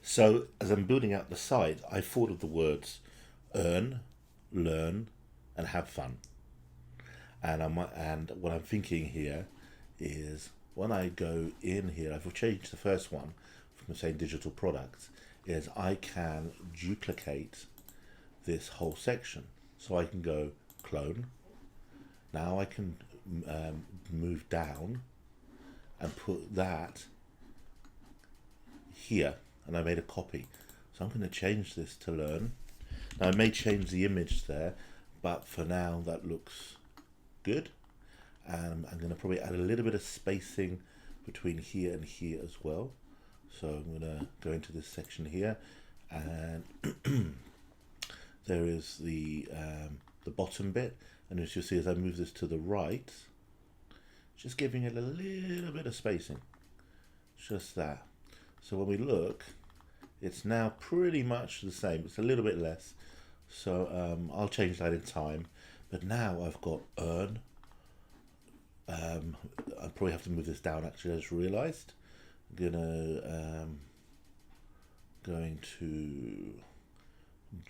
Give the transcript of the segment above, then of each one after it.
So as I'm building out the site, I thought of the words earn, learn, and have fun. And what I'm thinking here is when I go in here, I've changed the first one from saying digital products, is I can duplicate this whole section. So I can go clone. Now I can move down and put that here, and I made a copy. So I'm going to change this to learn. Now I may change the image there, but for now that looks good. I'm going to probably add a little bit of spacing between here and here as well. So I'm going to go into this section here, and there is the bottom bit, and as you'll see as I move this to the right, just giving it a little bit of spacing, just that. So when we look, it's now pretty much the same. It's a little bit less, so I'll change that in time. But now I've got earn. I probably have to move this down. Actually, I just realised. Going to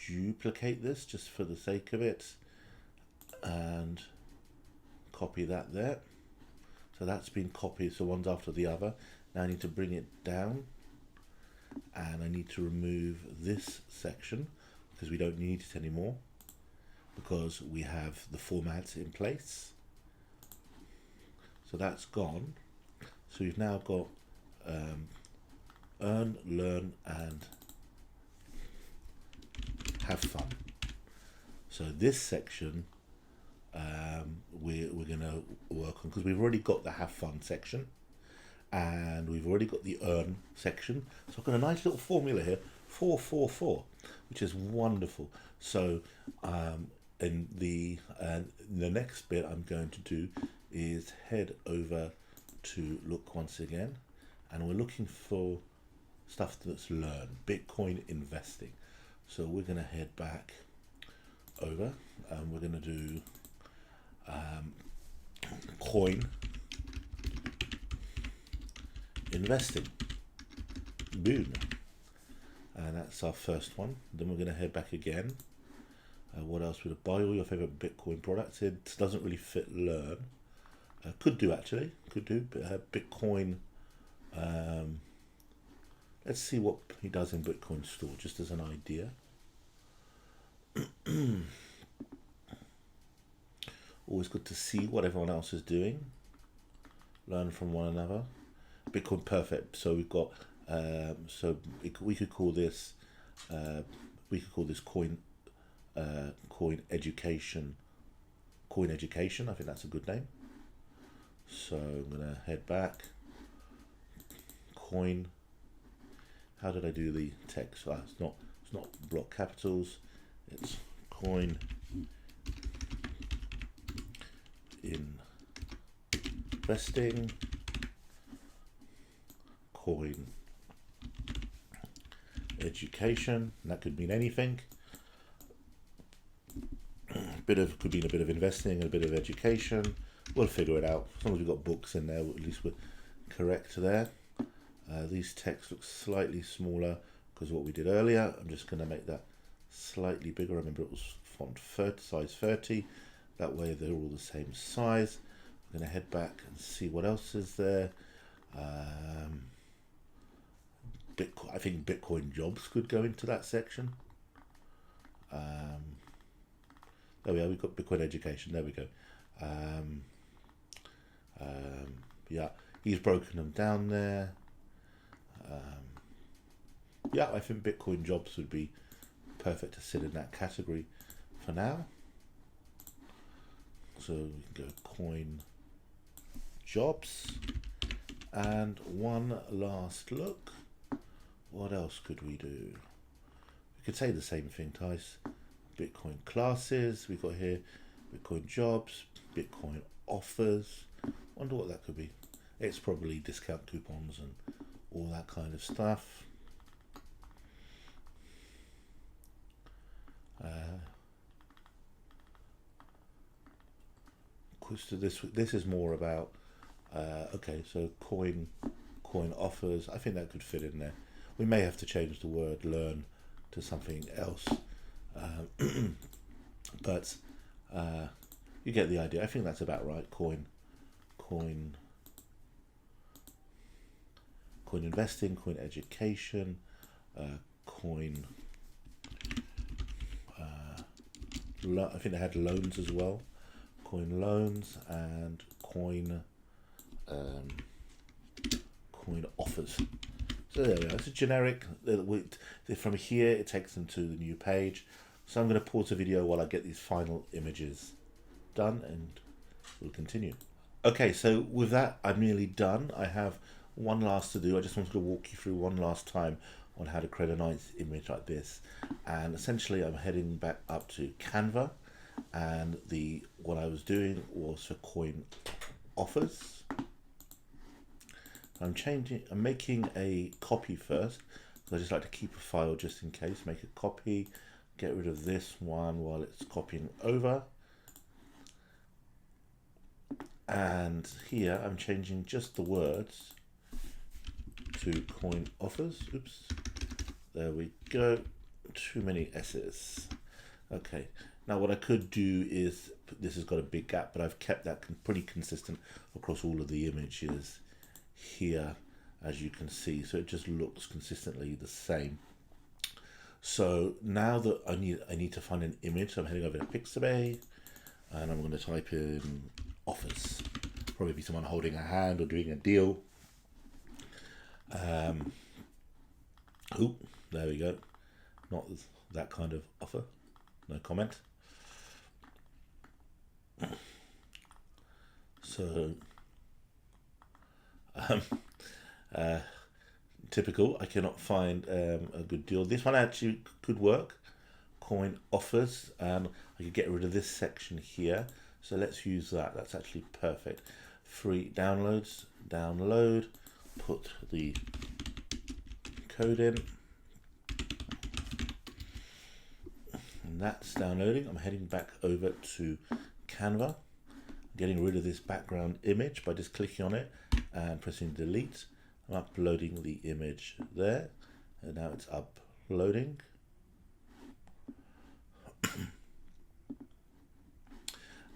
duplicate this just for the sake of it, and copy that there. So that's been copied. So one's after the other. Now I need to bring it down, and I need to remove this section because we don't need it anymore because we have the format in place. So that's gone. So we've now got earn, learn, and have fun. So this section we're going to work on because we've already got the have fun section and we've already got the earn section. So I've got a nice little formula here, 444, which is wonderful. So in the next bit I'm going to do is head over to look once again, and we're looking for stuff that's learn, Bitcoin investing. So we're going to head back over and we're going to do coin investing. Boom. And that's our first one. Then we're going to head back again. What else would buy all your favorite Bitcoin products? It doesn't really fit learn. Could do actually. Could do. Bitcoin. Let's see what he does in Bitcoin Store, just as an idea. Always good to see what everyone else is doing. Learn from one another. Bitcoin Perfect. So we've got. We could call this. Coin. Coin education. Coin education. I think that's a good name. So I'm gonna head back. Coin. How did I do the text? It's not block capitals. It's coin investing. Coin education. And that could mean anything. Could mean a bit of investing and a bit of education. We'll figure it out. As long as we've got books in there, at least we're correct there. These texts look slightly smaller because of what we did earlier. I'm just going to make that slightly bigger. Remember it was font size 30. That way they're all the same size. I'm going to head back and see what else is there. I think Bitcoin jobs could go into that section. There we are. We've got Bitcoin education. There we go. Yeah, he's broken them down there. Yeah, I think Bitcoin jobs would be perfect to sit in that category for now. So we can go coin jobs, and one last look. What else could we do? We could say the same thing, Tice. Bitcoin classes, we got here Bitcoin jobs, Bitcoin offers. Wonder what that could be. It's probably discount coupons and all that kind of stuff. So this is more about okay, so coin offers. I think that could fit in there. We may have to change the word learn to something else, but you get the idea. I think that's about right. Coin investing, coin education, coin. I think they had loans as well. Coin loans and coin offers. So there we are. It's a generic. From here, it takes them to the new page. So I'm going to pause the video while I get these final images done, and we'll continue. Okay, so with that, I'm nearly done. I have one last to do. I just wanted to walk you through one last time on how to create a nice image like this. And essentially, I'm heading back up to Canva, and what I was doing was for coin offers. I'm making a copy first, because I just like to keep a file just in case. Make a copy, get rid of this one while it's copying over. And here I'm changing just the words to coin offers. Oops, there we go. Too many S's. Okay, now what I could do is, this has got a big gap, but I've kept that pretty consistent across all of the images here, as you can see, so it just looks consistently the same. So now that I need to find an image, so I'm heading over to Pixabay, and I'm going to type in offers. Probably be someone holding a hand or doing a deal. Oh, there we go. Not that kind of offer. No comment. So typical, I cannot find a good deal. This one actually could work. Coin offers, and I could get rid of this section here. So let's use that. That's actually perfect. Free downloads, download, put the code in. And that's downloading. I'm heading back over to Canva, getting rid of this background image by just clicking on it and pressing delete. I'm uploading the image there, and now it's uploading.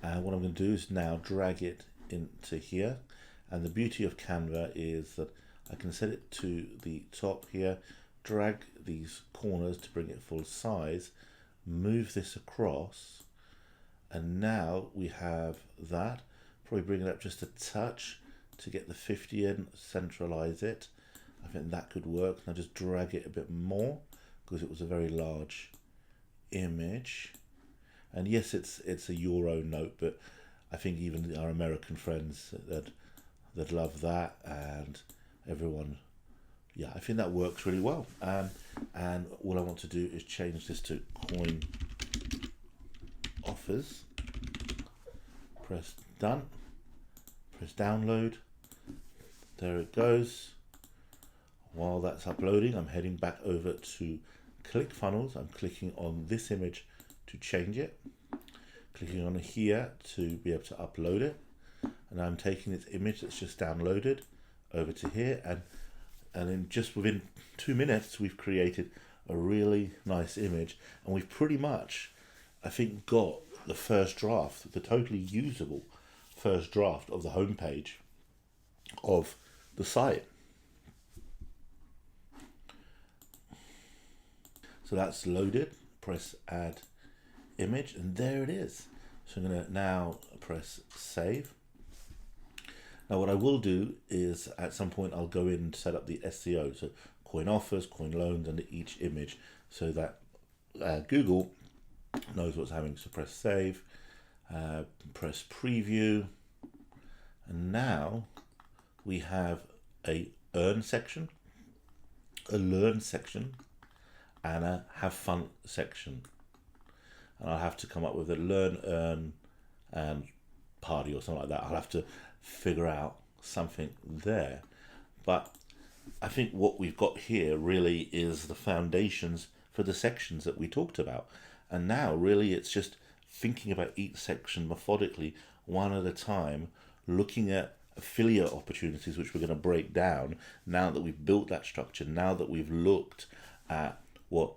And what I'm going to do is now drag it into here. And the beauty of Canva is that I can set it to the top here, drag these corners to bring it full size, move this across, and now we have that. Probably bring it up just a touch to get the 50 in, centralize it. I think that could work. Now just drag it a bit more, because it was a very large image. And yes, it's a Euro note, but I think even our American friends that love that, and everyone, yeah, I think that works really well. And all I want to do is change this to coin offers. Press done. Press download. There it goes. While that's uploading, I'm heading back over to ClickFunnels. I'm clicking on this image to change it, clicking on here to be able to upload it, and I'm taking this image that's just downloaded over to here, and then just within 2 minutes we've created a really nice image, and we've pretty much, I think, got the first draft, the totally usable first draft of the homepage of the site. So that's loaded. Press add image, and there it is. So I'm going to now press save. Now what I will do is at some point I'll go in and set up the SEO, so coin offers, coin loans under each image, so that Google knows what's happening. So press save, press preview, and now we have a earn section, a learn section, and a have fun section. And I'll have to come up with a learn, earn, and party or something like that. I'll have to figure out something there. But I think what we've got here really is the foundations for the sections that we talked about. And now really it's just thinking about each section methodically, one at a time, looking at affiliate opportunities, which we're going to break down now that we've built that structure, now that we've looked at what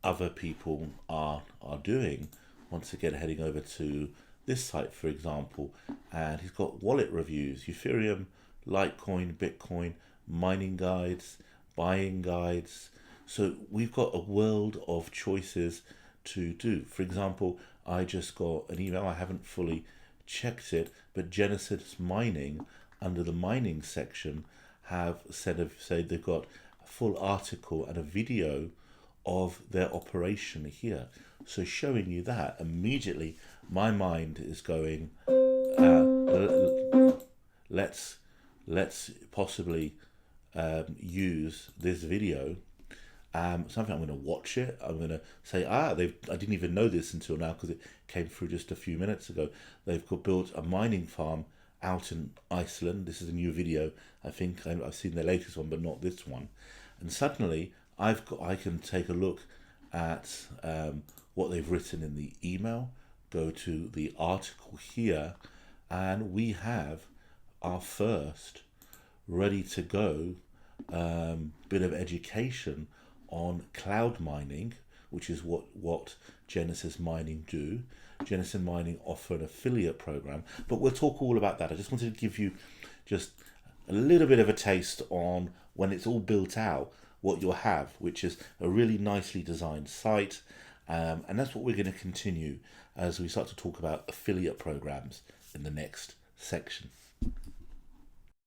other people are doing. Once again, heading over to this site, for example, and he's got wallet reviews, Ethereum, Litecoin, Bitcoin, mining guides, buying guides. So we've got a world of choices to do. For example, I just got an email, I haven't fully checked it, but Genesis Mining, under the mining section, have said they've got a full article and a video of their operation here. So showing you that, immediately my mind is going, let's possibly use this video. Something I'm going to watch it. I'm going to say, I didn't even know this until now because it came through just a few minutes ago. They've built a mining farm out in Iceland. This is a new video. I think I've seen the latest one, but not this one. And suddenly I can take a look at what they've written in the email, go to the article here, and we have our first ready to go bit of education on cloud mining, which is what Genesis Mining do. Genesis Mining offer an affiliate program, but we'll talk all about that. I just wanted to give you just a little bit of a taste on when it's all built out, what you'll have, which is a really nicely designed site. And that's what we're going to continue as we start to talk about affiliate programs in the next section.